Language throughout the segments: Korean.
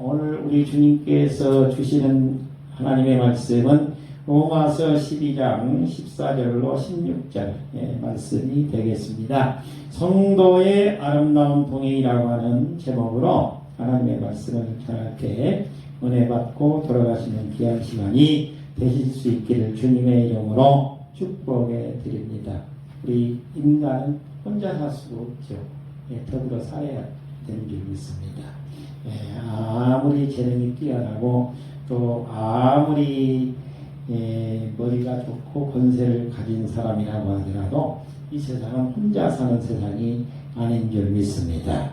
오늘 우리 주님께서 주시는 하나님의 말씀은 로마서 12장 14절로 16절 말씀이 되겠습니다. 성도의 아름다운 동행이라고 하는 제목으로 하나님의 말씀을 전할때 은혜 받고 돌아가시는 귀한 시간이 되실 수 있기를 주님의 이름으로 축복해 드립니다. 우리 인간은 혼자 살 수가 없죠. 더불어 살아야 되는 줄 믿습니다. 아무리 재능이 뛰어나고 또 아무리 머리가 좋고 권세를 가진 사람이라고 하더라도 이 세상은 혼자 사는 세상이 아닌 줄 믿습니다.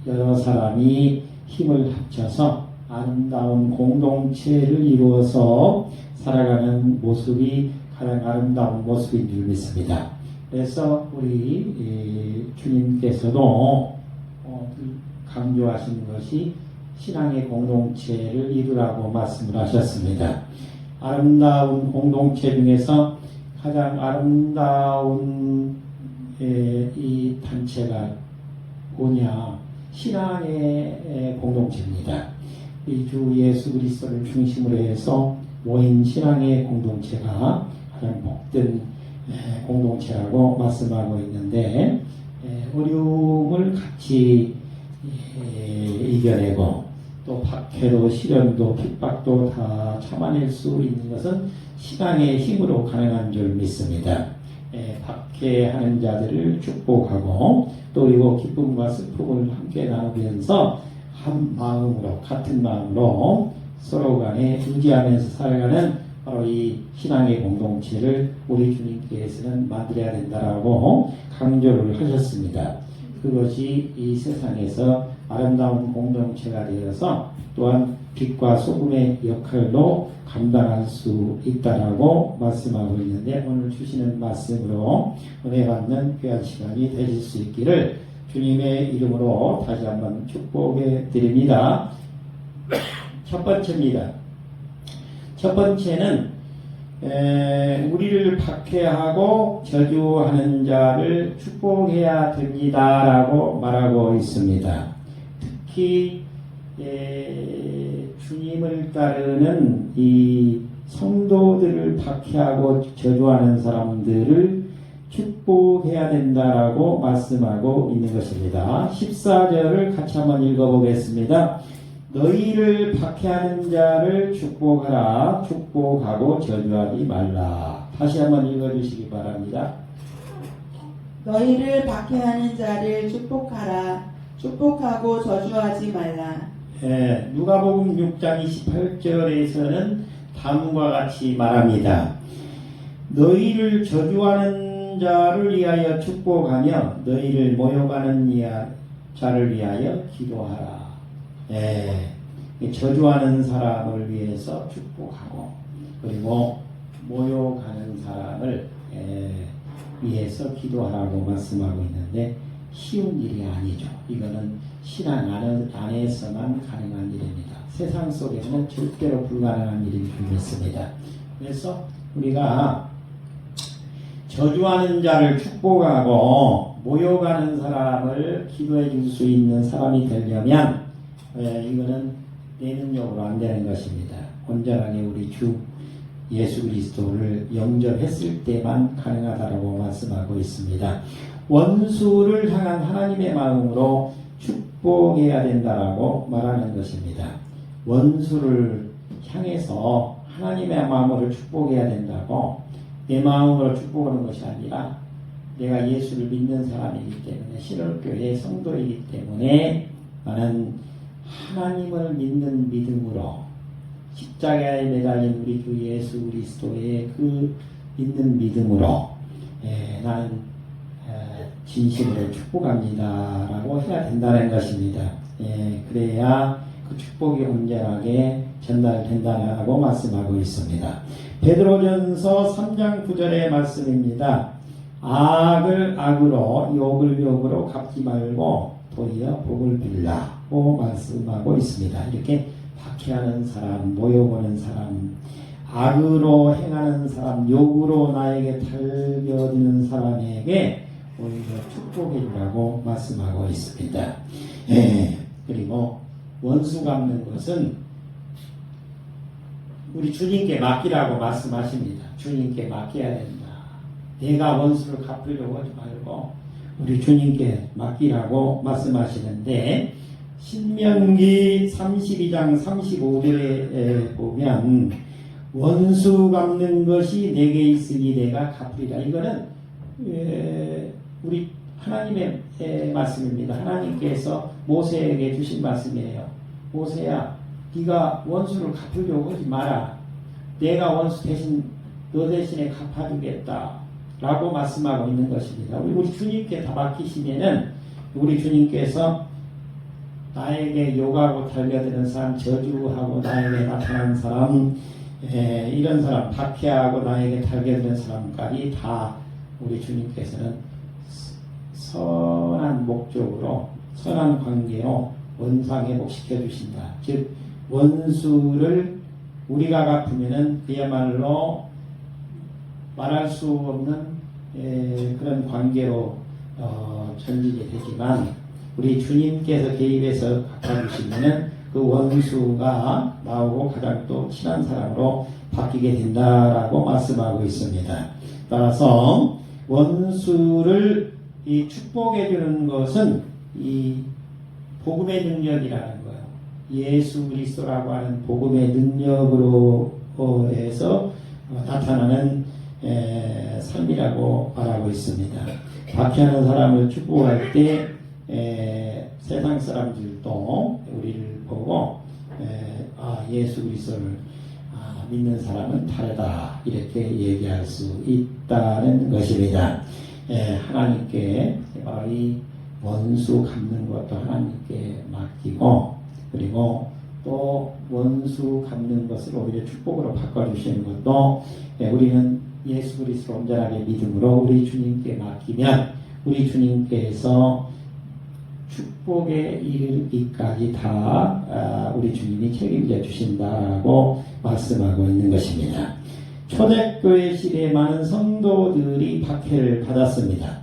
여러 사람이 힘을 합쳐서 아름다운 공동체를 이루어서 살아가는 모습이 가장 아름다운 모습인 줄 믿습니다. 그래서 우리 주님께서도 강조하시는 것이 신앙의 공동체를 이루라고 말씀을 하셨습니다. 아름다운 공동체 중에서 가장 아름다운 이 단체가 뭐냐? 신앙의 공동체입니다. 이 주 예수 그리스도를 중심으로 해서 모인 신앙의 공동체가 가장 복된 공동체라고 말씀하고 있는데, 어려움을 같이 이겨내고 또 박해도 시련도 핍박도 다 참아낼 수 있는 것은 신앙의 힘으로 가능한 줄 믿습니다. 박해하는 자들을 축복하고 또 그리고 기쁨과 슬픔을 함께 나누면서 한 마음으로 같은 마음으로 서로 간에 의지하면서 살아가는 바로 이 신앙의 공동체를 우리 주님께서는 만들어야 된다라고 강조를 하셨습니다. 그것이 이 세상에서 아름다운 공동체가 되어서 또한 빛과 소금의 역할도 감당할 수 있다라고 말씀하고 있는데, 오늘 주시는 말씀으로 은혜 받는 귀한 시간이 되실 수 있기를 주님의 이름으로 다시 한번 축복해 드립니다. 첫 번째입니다. 첫 번째는 우리를 박해하고 저주하는 자를 축복해야 됩니다라고 말하고 있습니다. 특히 주님을 따르는 이 성도들을 박해하고 저주하는 사람들을 축복해야 된다라고 말씀하고 있는 것입니다. 14절을 같이 한번 읽어보겠습니다. 너희를 박해하는 자를 축복하라. 축복하고 저주하지 말라. 다시 한번 읽어주시기 바랍니다. 너희를 박해하는 자를 축복하라. 축복하고 저주하지 말라. 누가복음 6장 28절에서는 다음과 같이 말합니다. 너희를 저주하는 자를 위하여 축복하며 너희를 모욕하는 자를 위하여 기도하라. 저주하는 사람을 위해서 축복하고 그리고 모욕하는 사람을 위해서 기도하라고 말씀하고 있는데, 쉬운 일이 아니죠. 이거는 신앙 안에서만 가능한 일입니다. 세상 속에서는 절대로 불가능한 일일 줄 믿습니다. 그래서 우리가 저주하는 자를 축복하고 모욕하는 사람을 기도해 줄 수 있는 사람이 되려면 이거는 내 능력으로 안 되는 것입니다. 온전하게 우리 주 예수 그리스도를 영접했을 때만 가능하다라고 말씀하고 있습니다. 원수를 향한 하나님의 마음으로 축복해야 된다라고 말하는 것입니다. 원수를 향해서 하나님의 마음으로 축복해야 된다고 내 마음으로 축복하는 것이 아니라 내가 예수를 믿는 사람이기 때문에 신월교회 성도이기 때문에 나는 하나님을 믿는 믿음으로 십자가에 매달린 우리 주 예수 그리스도의 그 믿는 믿음으로 나는 진심으로 축복합니다라고 해야 된다는 것입니다. 그래야 그 축복이 온전하게 전달된다라고 말씀하고 있습니다. 베드로전서 3장 9절의 말씀입니다. 악을 악으로 욕을 욕으로 갚지 말고 도리어 복을 빌라고 말씀하고 있습니다. 이렇게 박해하는 사람, 모욕하는 사람, 악으로 행하는 사람, 욕으로 나에게 달겨드는 사람에게 오히려 축복해 주라고 말씀하고 있습니다. 그리고 원수 갚는 것은 우리 주님께 맡기라고 말씀하십니다. 주님께 맡겨야 된다. 내가 원수를 갚으려고 하지 말고 우리 주님께 맡기라고 말씀하시는데, 신명기 32장 35절에 보면 원수 갚는 것이 내게 있으니 내가 갚으리라. 이거는 우리 하나님의 말씀입니다. 하나님께서 모세에게 주신 말씀이에요. 모세야, 네가 원수를 갚으려고 하지 마라. 내가 원수 대신 너 대신에 갚아주겠다 라고 말씀하고 있는 것입니다. 우리 주님께 다 맡기시면은 우리 주님께서 나에게 욕하고 달려드는 사람, 저주하고 나에게 나타난 사람, 이런 사람, 박해하고 나에게 달려드는 사람까지 다 우리 주님께서는 선한 목적으로, 선한 관계로 원상회복시켜 주신다. 즉 원수를 우리가 갚으면은 그야말로 말할 수 없는 그런 관계로 전진이 되지만, 우리 주님께서 개입해서 갚아주시면은 그 원수가 나오고 가장 또 친한 사람으로 바뀌게 된다라고 말씀하고 있습니다. 따라서 원수를 이 축복해 주는 것은 이 복음의 능력이라는 거예요. 예수 그리스도라고 하는 복음의 능력으로 해서 나타나는 삶이라고 말하고 있습니다. 박해하는 사람을 축복할 때 세상 사람들도 우리를 보고 예수 그리스도를 믿는 사람은 다르다 이렇게 얘기할 수 있다는 것입니다. 하나님께 이 원수 갚는 것도 하나님께 맡기고, 그리고 또 원수 갚는 것을 오히려 축복으로 바꿔주시는 것도 우리는 예수 그리스도 온전하게 믿음으로 우리 주님께 맡기면 우리 주님께서 축복에 이르기까지 다 우리 주님이 책임져 주신다고 말씀하고 있는 것입니다. 초대교회 시대에 많은 성도들이 박해를 받았습니다.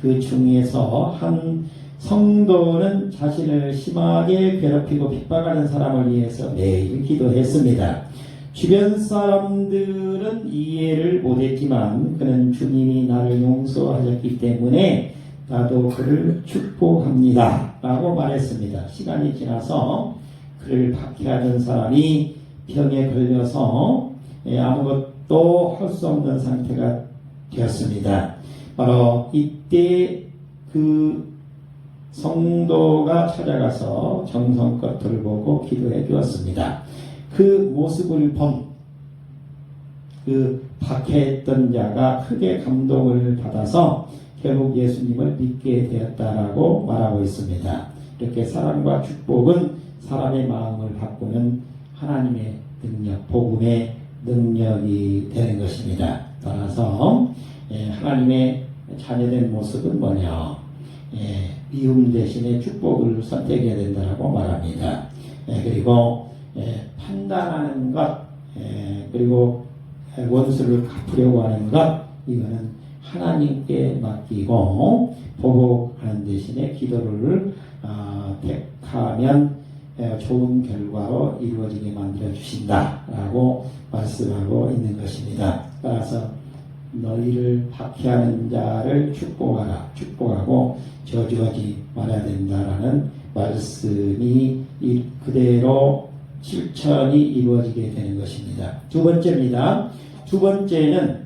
그 중에서 한 성도는 자신을 심하게 괴롭히고 핍박하는 사람을 위해서 매일 기도했습니다. 주변 사람들은 이해를 못했지만 그는 주님이 나를 용서하셨기 때문에 나도 그를 축복합니다 라고 말했습니다. 시간이 지나서 그를 박해하던 사람이 병에 걸려서 아무것도 할 수 없는 상태가 되었습니다. 바로 이때 그 성도가 찾아가서 정성껏 돌보고 기도해 주었습니다. 그 모습을 본 그 박해했던 자가 크게 감동을 받아서 결국 예수님을 믿게 되었다라고 말하고 있습니다. 이렇게 사랑과 축복은 사람의 마음을 바꾸는 하나님의 능력, 복음의 능력이 되는 것입니다. 따라서 하나님의 자녀된 모습은 뭐냐? 미움 대신에 축복을 선택해야 된다고 말합니다. 그리고 판단하는 것, 그리고 원수를 갚으려고 하는 것, 이거는 하나님께 맡기고 보복하는 대신에 기도를 택하면 좋은 결과로 이루어지게 만들어 주신다라고 말씀하고 있는 것입니다. 따라서 너희를 박해하는 자를 축복하라, 축복하고 저주하지 말아야 된다라는 말씀이 그대로 실천이 이루어지게 되는 것입니다. 두 번째입니다. 두 번째는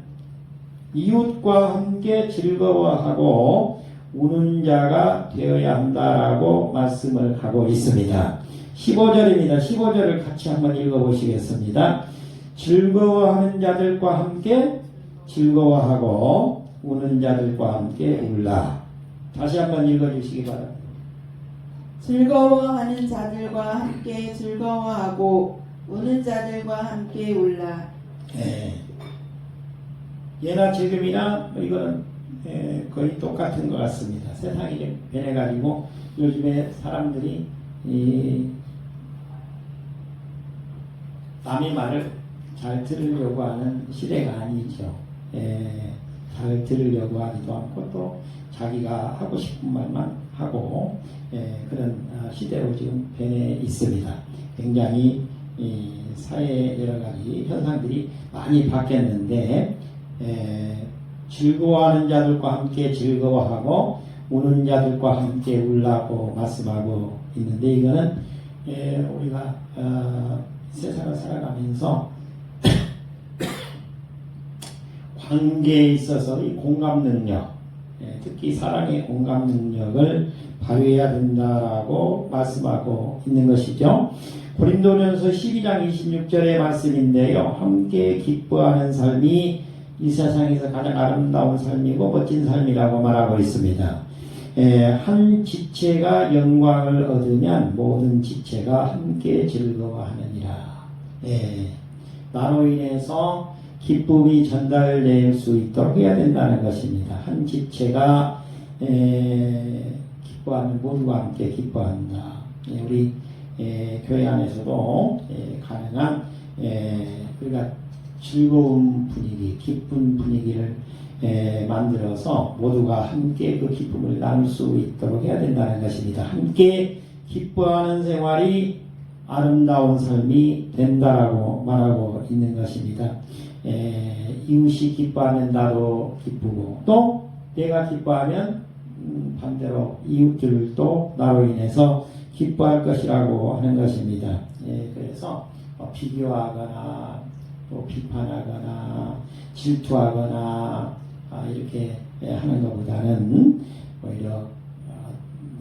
이웃과 함께 즐거워하고 우는 자가 되어야 한다라고 말씀을 하고 있습니다. 15절입니다. 15절을 같이 한번 읽어보시겠습니다. 즐거워하는 자들과 함께 즐거워하고 우는 자들과 함께 울라. 다시 한번 읽어주시기 바랍니다. 즐거워하는 자들과 함께 즐거워하고 우는 자들과 함께 울라. 예나 지금이나 이거는 거의 똑같은 것 같습니다. 세상이 좀 변해가지고 요즘에 사람들이 남의 말을 잘 들으려고 하는 시대가 아니죠. 잘 들으려고 하지도 않고 또 자기가 하고 싶은 말만 하고 그런 시대로 지금 변해 있습니다. 굉장히 이 사회 여러 가지 현상들이 많이 바뀌었는데 즐거워하는 자들과 함께 즐거워하고 우는 자들과 함께 울라고 말씀하고 있는데 이거는 우리가 세상을 살아가면서 관계에 있어서 이 공감 능력, 특히 사랑의 공감 능력을 발휘해야 된다라고 말씀하고 있는 것이죠. 고린도전서 12장 26절의 말씀인데요. 함께 기뻐하는 삶이 이 세상에서 가장 아름다운 삶이고 멋진 삶이라고 말하고 있습니다. 한 지체가 영광을 얻으면 모든 지체가 함께 즐거워하느니라. 나로 인해서 기쁨이 전달될 수 있도록 해야 된다는 것입니다. 한 지체가 기뻐하면 모두가 함께 기뻐한다. 우리 교회 안에서도 가능한 우리가 즐거운 분위기, 기쁜 분위기를 만들어서 모두가 함께 그 기쁨을 나눌 수 있도록 해야 된다는 것입니다. 함께 기뻐하는 생활이 아름다운 삶이 된다라고 말하고 있는 것입니다. 이웃이 기뻐하면 나도 기쁘고 또 내가 기뻐하면 반대로 이웃들도 나로 인해서 기뻐할 것이라고 하는 것입니다. 그래서 비교하거나 또 비판하거나 질투하거나 이렇게 하는 것보다는 오히려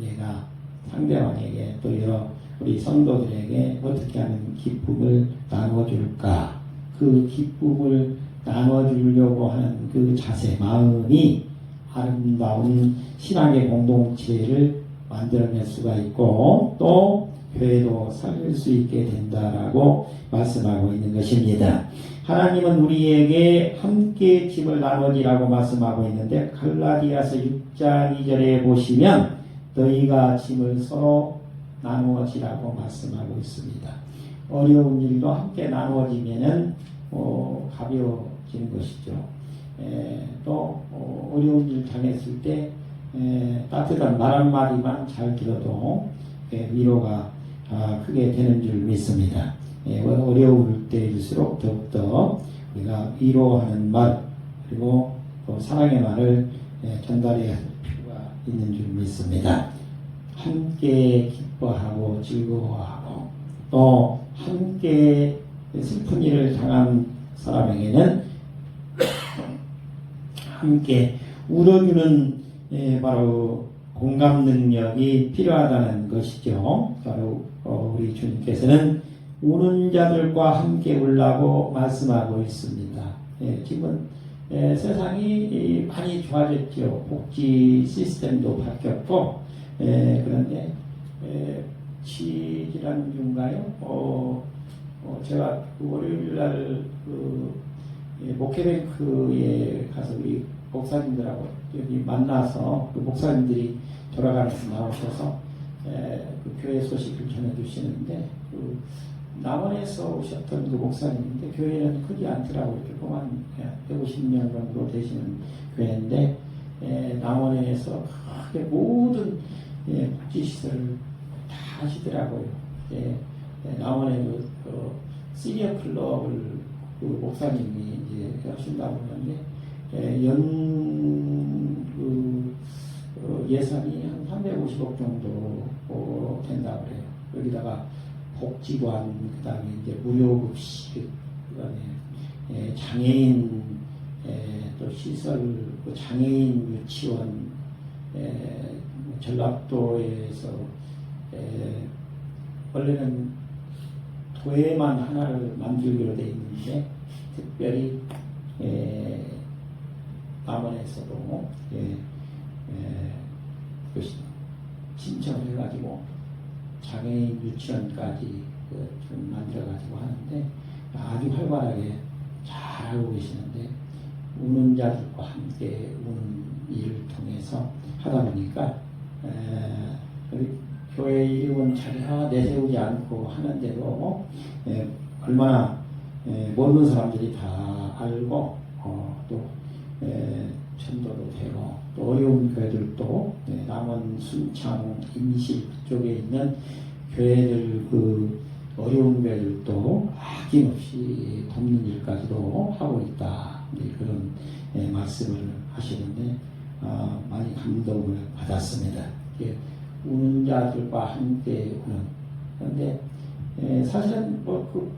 내가 상대방에게 또 여러 우리 성도들에게 어떻게 하면 기쁨을 나눠줄까, 그 기쁨을 나눠주려고 하는 그 자세, 마음이 아름다운 신앙의 공동체를 만들어낼 수가 있고 또 교회도 살릴 수 있게 된다라고 말씀하고 있는 것입니다. 하나님은 우리에게 함께 짐을 나누지라고 말씀하고 있는데 갈라디아서 6장 2절에 보시면 너희가 짐을 서로 나누어지라고 말씀하고 있습니다. 어려운 일도 함께 나누어지면은 가벼워지는 것이죠. 또 어려운 일 당했을 때 따뜻한 말 한마디만 잘 들어도 위로가 크게 되는 줄 믿습니다. 어려울 때일수록 더욱더 우리가 위로하는 말 그리고 또 사랑의 말을 전달해야 할 필요가 있는 줄 믿습니다. 함께 기뻐하고 즐거워하고 또 함께 슬픈 일을 당한 사람에게는 함께 울어주는 바로 공감 능력이 필요하다는 것이죠. 바로 우리 주님께서는 우는 자들과 함께 울라고 말씀하고 있습니다. 지금은 세상이 많이 좋아졌죠. 복지 시스템도 바뀌었고 그런데 지난주인가요? 제가 월요일날 목회뱅크에 가서 우리 목사님들하고 여기 만나서 그 목사님들이 돌아가면서 나오셔서 그 교회 소식을 전해주시는데 그 남원에서 오셨던 그 목사님인데 교회는 크지 않더라고요. 조그만 150명 정도 되시는 교회인데 남원에서 크게 모든 복지시설을 다 하시더라고요. 남원에도 시니어 클럽을 그 목사님이 이제 하신다고 하는데 예산이 한 350억 정도 된다고 그래요. 여기다가 복지관, 그 다음에 이제 무료급식, 그 다음에 장애인 또 시설, 그 장애인 유치원, 전라도에서 원래는 도에만 하나를 만들기로 되어 있는데 특별히 남원에서도 신청을 해가지고 장애인 유치원까지 좀 만들어가지고 하는데 아주 활발하게 잘하고 계시는데 우는 자들과 함께 우는 일을 통해서 하다 보니까 우리 교회 이름은 자기가 내세우지 않고 하는데도 얼마나 모든 사람들이 다 알고 또 전도도 되고 또 어려운 교회들도 남원, 순창, 임실 쪽에 있는 교회들 그 어려운 교회들도 아낌없이 돕는 일까지도 하고 있다. 그런 말씀을 하시는데 많이 감동을 받았습니다. 우는 자들과 함께 우는. 그런데 사실은 그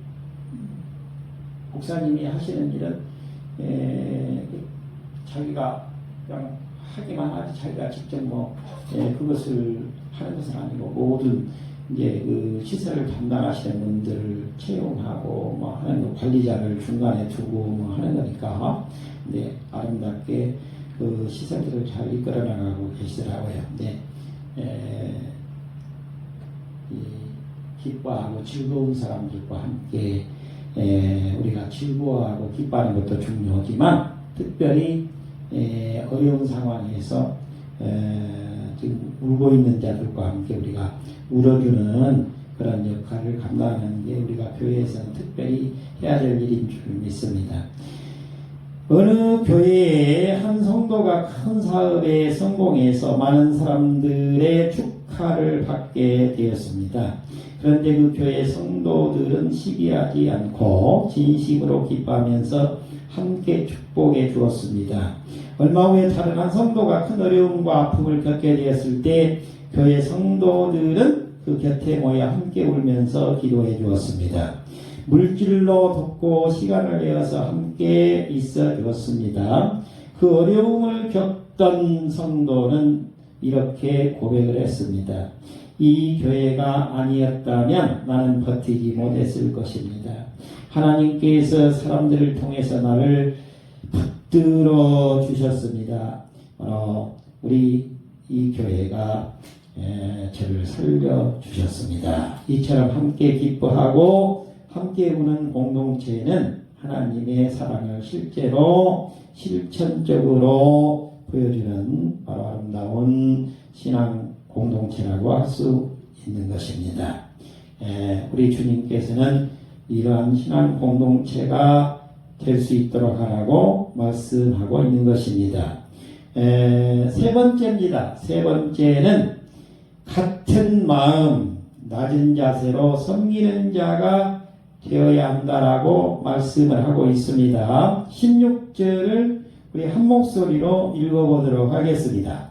목사님이 하시는 일은 자기가 그냥 하기만 하지 자기가 직접 그것을 하는 것은 아니고 모든 이제 그 시설을 담당하시는 분들을 채용하고 하는 거, 관리자를 중간에 두고 하는 거니까 아름답게 그 시설들을 잘 이끌어 나가고 계시더라고요. 기뻐하고 즐거운 사람들과 함께 우리가 즐거워하고 기뻐하는 것도 중요하지만 특별히 어려운 상황에서 지금 울고 있는 자들과 함께 우리가 울어주는 그런 역할을 감당하는 게 우리가 교회에서는 특별히 해야 될 일인 줄 믿습니다. 어느 교회에 한 성도가 큰 사업에 성공해서 많은 사람들의 축하를 받게 되었습니다. 그런데 그 교회 성도들은 시기하지 않고 진심으로 기뻐하면서 함께 축복해 주었습니다. 얼마 후에 다른 한 성도가 큰 어려움과 아픔을 겪게 되었을 때 교회 성도들은 그 곁에 모여 함께 울면서 기도해 주었습니다. 물질로 돕고 시간을 내어서 함께 있어 주었습니다. 그 어려움을 겪던 성도는 이렇게 고백을 했습니다. 이 교회가 아니었다면 나는 버티지 못했을 것입니다. 하나님께서 사람들을 통해서 나를 붙들어 주셨습니다. 우리 이 교회가 저를 살려 주셨습니다. 이처럼 함께 기뻐하고 함께 우는 공동체는 하나님의 사랑을 실제로 실천적으로 보여주는 바로 아름다운 신앙 공동체라고 할 수 있는 것입니다. 우리 주님께서는 이러한 신앙 공동체가 될 수 있도록 하라고 말씀하고 있는 것입니다. 세 번째입니다. 세 번째는 같은 마음, 낮은 자세로 섬기는 자가 되어야 한다라고 말씀을 하고 있습니다. 16절을 우리 한 목소리로 읽어보도록 하겠습니다.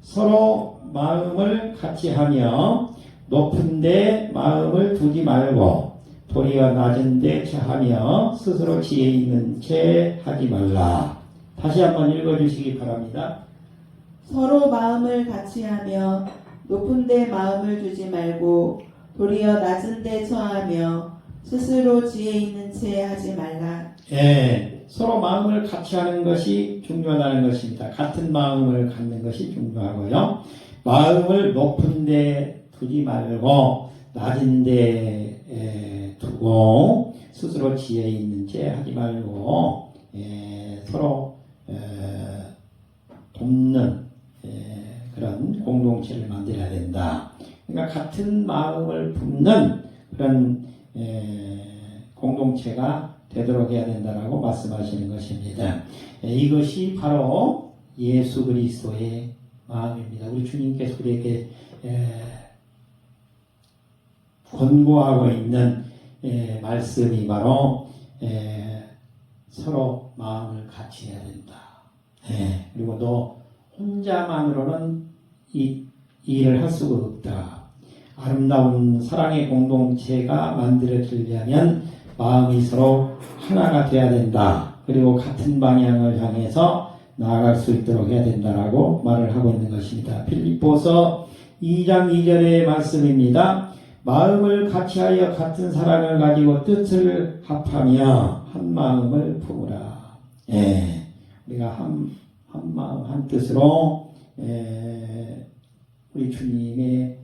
서로 마음을 같이 하며 높은 데 마음을 두지 말고 도리어 낮은 데 처하며 스스로 지혜 있는 채 하지 말라. 다시 한번 읽어주시기 바랍니다. 서로 마음을 같이 하며 높은 데 마음을 두지 말고 도리어 낮은 데 처하며 스스로 지혜 있는 채 하지 말라. 서로 마음을 같이 하는 것이 중요하다는 것입니다. 같은 마음을 갖는 것이 중요하고요. 마음을 높은 데 두지 말고 낮은 데 두고 스스로 지혜 있는 채 하지 말고 서로 돕는 그런 공동체를 만들어야 된다. 그러니까 같은 마음을 품는 그런 공동체가 되도록 해야 된다라고 말씀하시는 것입니다. 이것이 바로 예수 그리스도의 마음입니다. 우리 주님께서 우리에게 권고하고 있는 말씀이 바로 서로 마음을 같이 해야 된다. 그리고 너 혼자만으로는 이 일을 할 수가 없다. 아름다운 사랑의 공동체가 만들어지려면 마음이 서로 하나가 되어야 된다. 그리고 같은 방향을 향해서 나아갈 수 있도록 해야 된다라고 말을 하고 있는 것입니다. 필립보서 2장 2절의 말씀입니다. 마음을 같이하여 같은 사랑을 가지고 뜻을 합하며 한 마음을 품으라. 우리가 한 마음 한 뜻으로 우리 주님의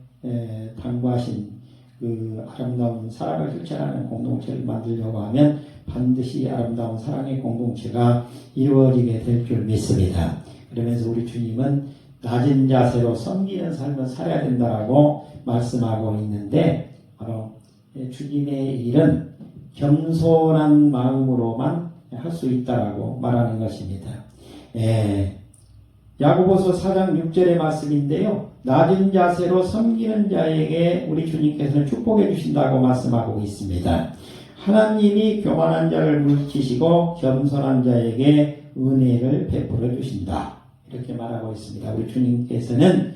당부하신 그 아름다운 사랑을 실천하는 공동체를 만들려고 하면 반드시 아름다운 사랑의 공동체가 이루어지게 될 줄 믿습니다. 그러면서 우리 주님은 낮은 자세로 섬기는 삶을 살아야 된다라고 말씀하고 있는데 바로 주님의 일은 겸손한 마음으로만 할 수 있다라고 말하는 것입니다. 야고보서 4장 6절의 말씀인데요. 낮은 자세로 섬기는 자에게 우리 주님께서는 축복해 주신다고 말씀하고 있습니다. 하나님이 교만한 자를 물리치시고 겸손한 자에게 은혜를 베풀어 주신다. 이렇게 말하고 있습니다. 우리 주님께서는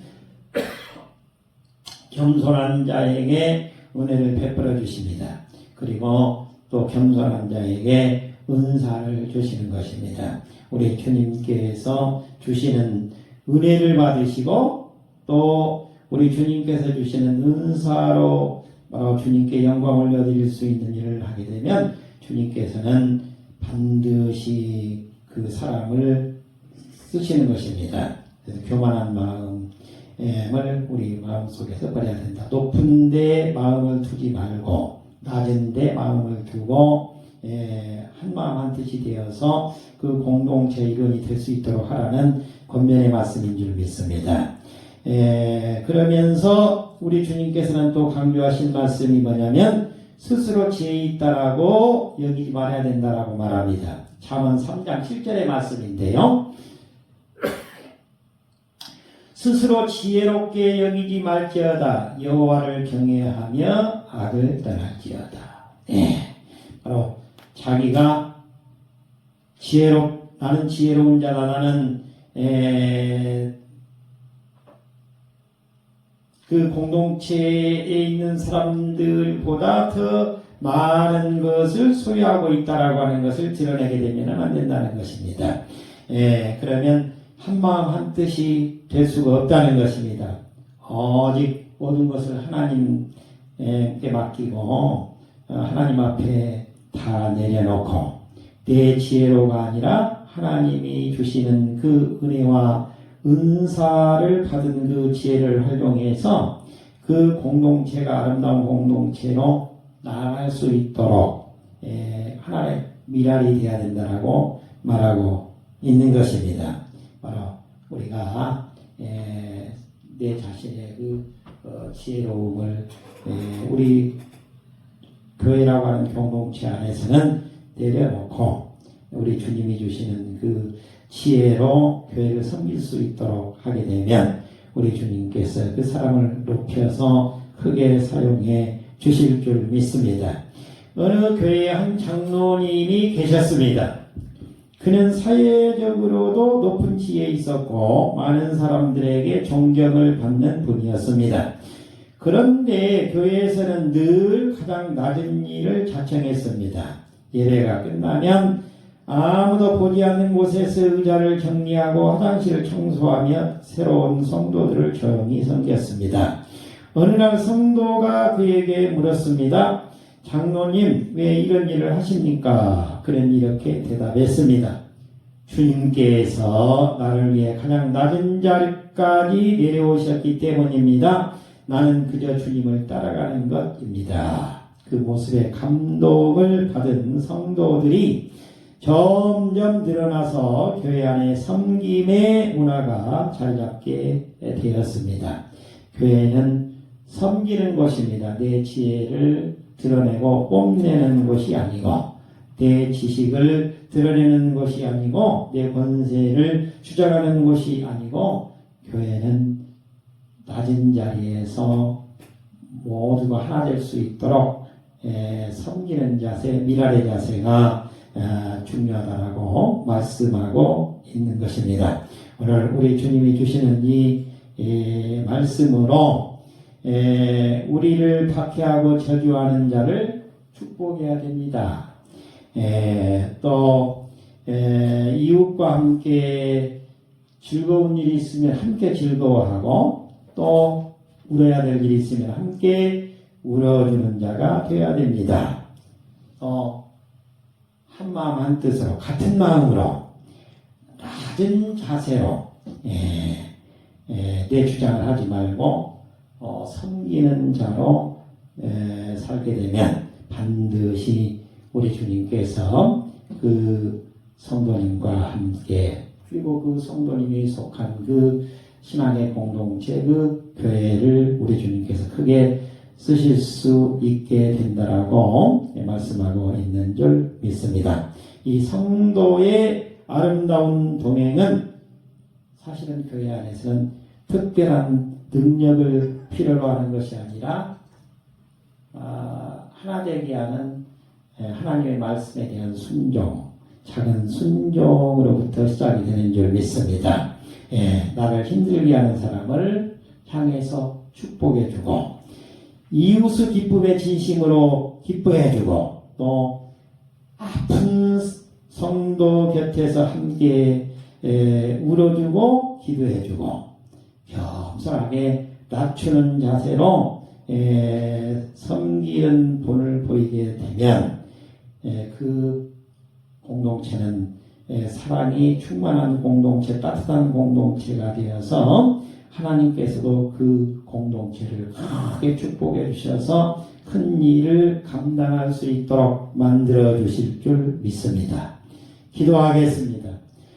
겸손한 자에게 은혜를 베풀어 주십니다. 그리고 또 겸손한 자에게 은사를 주시는 것입니다. 우리 주님께서 주시는 은혜를 받으시고 또 우리 주님께서 주시는 은사로 주님께 영광을 얻을 수 있는 일을 하게 되면 주님께서는 반드시 그 사람을 쓰시는 것입니다. 그래서 교만한 마음을 우리 마음속에서 버려야 된다. 높은 데 마음을 두지 말고 낮은 데 마음을 두고 한마음 한뜻이 되어서 그 공동체 일원이 될 수 있도록 하라는 권면의 말씀인 줄 믿습니다. 그러면서 우리 주님께서는 또 강조하신 말씀이 뭐냐면 스스로 지혜 있다라고 여기지 말아야 된다라고 말합니다. 잠언 3장 7절의 말씀인데요. 스스로 지혜롭게 여기지 말지어다. 여호와를 경외하며 악을 떠날지어다. 바로 자기가 나는 지혜로운 자다. 나는 그 공동체에 있는 사람들보다 더 많은 것을 소유하고 있다라고 하는 것을 드러내게 되면 안 된다는 것입니다. 그러면 한마음 한뜻이 될 수가 없다는 것입니다. 오직 모든 것을 하나님께 맡기고 하나님 앞에 다 내려놓고 내 지혜로가 아니라 하나님이 주시는 그 은혜와 은사를 받은 그 지혜를 활용해서 그 공동체가 아름다운 공동체로 나아갈 수 있도록 하나의 미랄이 되어야 된다라고 말하고 있는 것입니다. 바로 우리가 내 자신의 그 지혜로움을 우리 교회라고 하는 공동체 안에서는 내려놓고 우리 주님이 주시는 그 지혜로 교회를 섬길 수 있도록 하게 되면 우리 주님께서 그 사람을 높여서 크게 사용해 주실 줄 믿습니다. 어느 교회에 한 장로님이 계셨습니다. 그는 사회적으로도 높은 지혜에 있었고 많은 사람들에게 존경을 받는 분이었습니다. 그런데 교회에서는 늘 가장 낮은 일을 자청했습니다. 예배가 끝나면 아무도 보지 않는 곳에서 의자를 정리하고 화장실을 청소하며 새로운 성도들을 조용히 섬겼습니다. 어느 날 성도가 그에게 물었습니다. 장로님, 왜 이런 일을 하십니까? 그는 이렇게 대답했습니다. 주님께서 나를 위해 가장 낮은 자리까지 내려오셨기 때문입니다. 나는 그저 주님을 따라가는 것입니다. 그 모습에 감동을 받은 성도들이 점점 늘어나서 교회 안에 섬김의 문화가 자리잡게 되었습니다. 교회는 섬기는 곳입니다. 내 지혜를 드러내고 뽐내는 것이 아니고 내 지식을 드러내는 것이 아니고 내 권세를 주장하는 것이 아니고 교회는 낮은 자리에서 모두가 하나 될 수 있도록 섬기는 자세, 미랄의 자세가 중요하다라고 말씀하고 있는 것입니다. 오늘 우리 주님이 주시는 이 말씀으로 우리를 박해하고 저주하는 자를 축복해야 됩니다. 또 이웃과 함께 즐거운 일이 있으면 함께 즐거워하고 또 울어야 될 일이 있으면 함께 울어주는 자가 되어야 됩니다. 한마음 한뜻으로 같은 마음으로 낮은 자세로 내 주장을 하지 말고 섬기는 자로 살게 되면 반드시 우리 주님께서 그 성도님과 함께 그리고 그 성도님이 속한 그 신앙의 공동체 그 교회를 우리 주님께서 크게 쓰실 수 있게 된다라고 말씀하고 있는 줄 믿습니다. 이 성도의 아름다운 동행은 사실은 교회 안에서는 특별한 능력을 필요로 하는 것이 아니라 하나 되게 하는 하나님의 말씀에 대한 순종, 작은 순종으로부터 시작이 되는 줄 믿습니다. 나를 힘들게 하는 사람을 향해서 축복해주고 이웃의 기쁨에 진심으로 기뻐해주고 또 아픈 성도 곁에서 함께 울어주고 기도해주고 겸손하게 낮추는 자세로 섬기는 본을 보이게 되면 그 공동체는 사랑이 충만한 공동체, 따뜻한 공동체가 되어서 하나님께서도 그 공동체를 크게 축복해 주셔서 큰 일을 감당할 수 있도록 만들어 주실 줄 믿습니다. 기도하겠습니다.